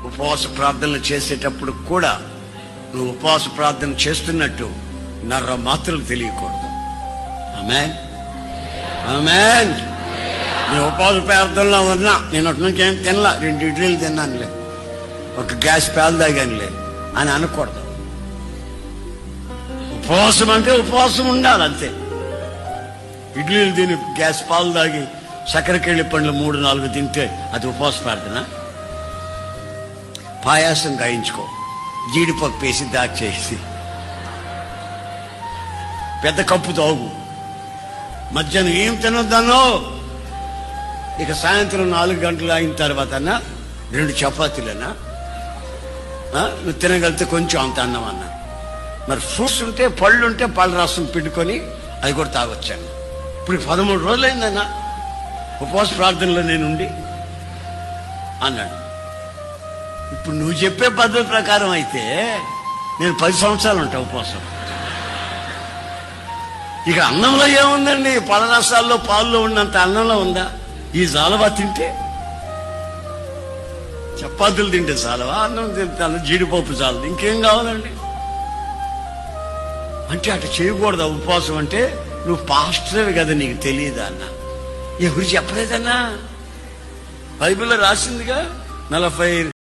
ఉపవాస ప్రార్థనలు చేసేటప్పుడు కూడా నువ్వు ఉపవాస ప్రార్థన చేస్తున్నట్టు నర్ర మాత్రలు తెలియకూడదు. ఆమేన్, ఆమేన్. నేను ఉపవాస ప్రార్థనలో ఉన్నా, నేను అటు నుంచి ఏం తినలా, 2 ఇడ్లీలు తిన్నానులే, ఒక గ్లాస్ పాలు తాగానులే అని అనకూడదు. ఉపవాసం అంటే ఉపవాసం ఉండాలి అంతే. ఇడ్లీలు తిని గ్యాస్ పాలు తాగి చక్కెరకెళ్ళి పండ్లు 3-4 తింటే అది ఉపవాస ప్రార్థన? పాయాసం గాయించుకో, జీడిపప్పు వేసి దాచేసి పెద్ద కప్పు తాగు. మధ్యాహ్నం ఏం తినొద్దనో, ఇక సాయంత్రం 4 గంటలు అయిన తర్వాత 2 చపాతీలన్నా, నువ్వు తినగలిగితే కొంచెం అంత అన్నం అన్నా. మరి ఫ్రూట్స్ ఉంటే, పళ్ళు ఉంటే పళ్ళ రసం పిండుకొని అది కూడా తాగొచ్చాను. ఇప్పుడు 13 రోజులైందన్నా ఉపవాస ప్రార్థనలో నేనుండి అన్నాడు. ఇప్పుడు నువ్వు చెప్పే పద్ధతి ప్రకారం అయితే నేను 10 సంవత్సరాలు ఉంటా ఉపవాసం. ఇక అన్నంలో ఏముందండి? పళ్ళ రసాల్లో పాల్లో ఉన్నంత అన్నంలో ఉందా? ఈ జాలవా తింటే, చపాతీలు తింటే చాలవా? అన్నం తింటాను, జీడిపప్పు చాలదు, ఇంకేం కావాలండి? అంటే అటు చేయకూడదు. ఉపవాసం అంటే నువ్వు పాస్టర్వి కదా, నీకు తెలియదా అన్న? ఎవరు చెప్పలేదన్నా? బైబిల్లో రాసిందిగా 40